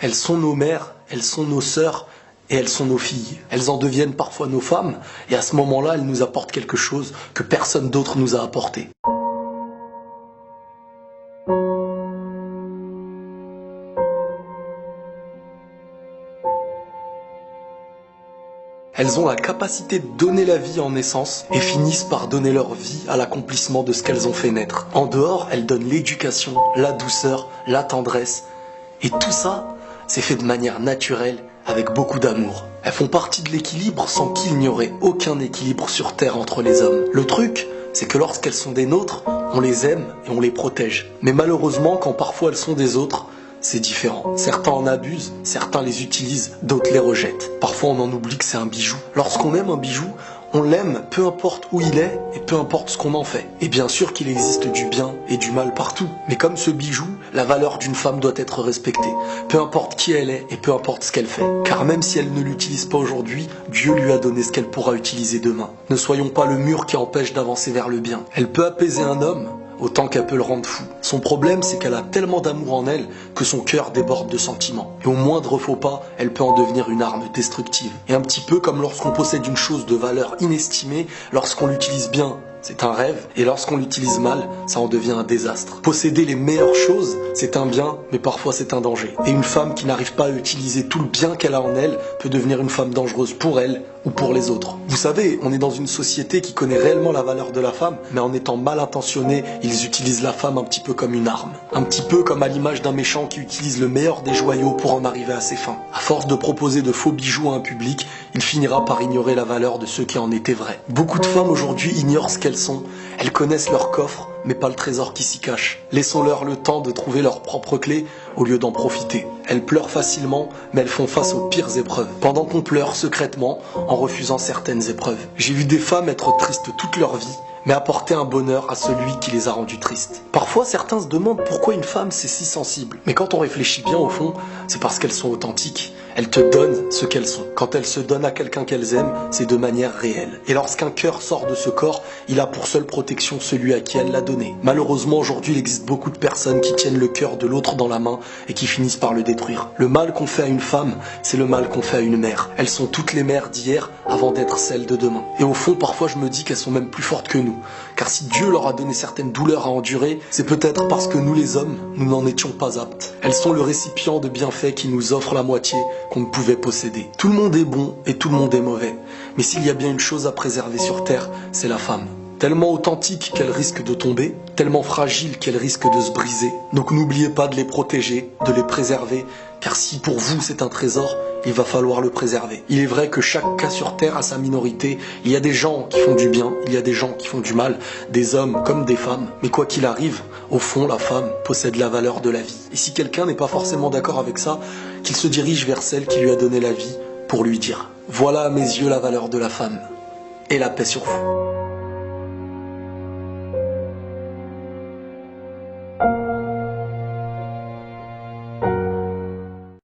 Elles sont nos mères, elles sont nos sœurs et elles sont nos filles. Elles en deviennent parfois nos femmes et à ce moment-là, elles nous apportent quelque chose que personne d'autre nous a apporté. Elles ont la capacité de donner la vie en naissance et finissent par donner leur vie à l'accomplissement de ce qu'elles ont fait naître. En dehors, elles donnent l'éducation, la douceur, la tendresse. Et tout ça, c'est fait de manière naturelle, avec beaucoup d'amour. Elles font partie de l'équilibre sans qu'il n'y aurait aucun équilibre sur Terre entre les hommes. Le truc, c'est que lorsqu'elles sont des nôtres, on les aime et on les protège. Mais malheureusement, quand parfois elles sont des autres, c'est différent. Certains en abusent, certains les utilisent, d'autres les rejettent. Parfois on en oublie que c'est un bijou. Lorsqu'on aime un bijou, on l'aime peu importe où il est et peu importe ce qu'on en fait. Et bien sûr qu'il existe du bien et du mal partout. Mais comme ce bijou, la valeur d'une femme doit être respectée. Peu importe qui elle est et peu importe ce qu'elle fait. Car même si elle ne l'utilise pas aujourd'hui, Dieu lui a donné ce qu'elle pourra utiliser demain. Ne soyons pas le mur qui empêche d'avancer vers le bien. Elle peut apaiser un homme, autant qu'elle peut le rendre fou. Son problème, c'est qu'elle a tellement d'amour en elle que son cœur déborde de sentiments. Et au moindre faux pas, elle peut en devenir une arme destructive. Et un petit peu comme lorsqu'on possède une chose de valeur inestimée, lorsqu'on l'utilise bien, c'est un rêve, et lorsqu'on l'utilise mal, ça en devient un désastre. Posséder les meilleures choses, c'est un bien, mais parfois c'est un danger. Et une femme qui n'arrive pas à utiliser tout le bien qu'elle a en elle peut devenir une femme dangereuse pour elle ou pour les autres. Vous savez, on est dans une société qui connaît réellement la valeur de la femme, mais en étant mal intentionnés, ils utilisent la femme un petit peu comme une arme. Un petit peu comme à l'image d'un méchant qui utilise le meilleur des joyaux pour en arriver à ses fins. À force de proposer de faux bijoux à un public, il finira par ignorer la valeur de ceux qui en étaient vrais. Beaucoup de femmes aujourd'hui ignorent ce qu'elles sont. Elles connaissent leur coffre, mais pas le trésor qui s'y cache. Laissons-leur le temps de trouver leurs propres clés au lieu d'en profiter. Elles pleurent facilement, mais elles font face aux pires épreuves. Pendant qu'on pleure secrètement en refusant certaines épreuves. J'ai vu des femmes être tristes toute leur vie, mais apporter un bonheur à celui qui les a rendues tristes. Parfois, certains se demandent pourquoi une femme c'est si sensible. Mais quand on réfléchit bien au fond, c'est parce qu'elles sont authentiques. Elles te donnent ce qu'elles sont. Quand elles se donnent à quelqu'un qu'elles aiment, c'est de manière réelle. Et lorsqu'un cœur sort de ce corps, il a pour seule protection celui à qui elle l'a donné. Malheureusement, aujourd'hui, il existe beaucoup de personnes qui tiennent le cœur de l'autre dans la main et qui finissent par le détruire. Le mal qu'on fait à une femme, c'est le mal qu'on fait à une mère. Elles sont toutes les mères d'hier avant d'être celles de demain. Et au fond, parfois, je me dis qu'elles sont même plus fortes que nous. Car si Dieu leur a donné certaines douleurs à endurer, c'est peut-être parce que nous les hommes, nous n'en étions pas aptes. Elles sont le récipient de bienfaits qui nous offrent la moitié qu'on ne pouvait posséder. Tout le monde est bon et tout le monde est mauvais. Mais s'il y a bien une chose à préserver sur Terre, c'est la femme. Tellement authentique qu'elle risque de tomber, tellement fragile qu'elle risque de se briser. Donc n'oubliez pas de les protéger, de les préserver, car si pour vous c'est un trésor, il va falloir le préserver. Il est vrai que chaque cas sur Terre a sa minorité. Il y a des gens qui font du bien, il y a des gens qui font du mal, des hommes comme des femmes. Mais quoi qu'il arrive, au fond, la femme possède la valeur de la vie. Et si quelqu'un n'est pas forcément d'accord avec ça, qu'il se dirige vers celle qui lui a donné la vie pour lui dire « Voilà à mes yeux la valeur de la femme. Et la paix sur vous ».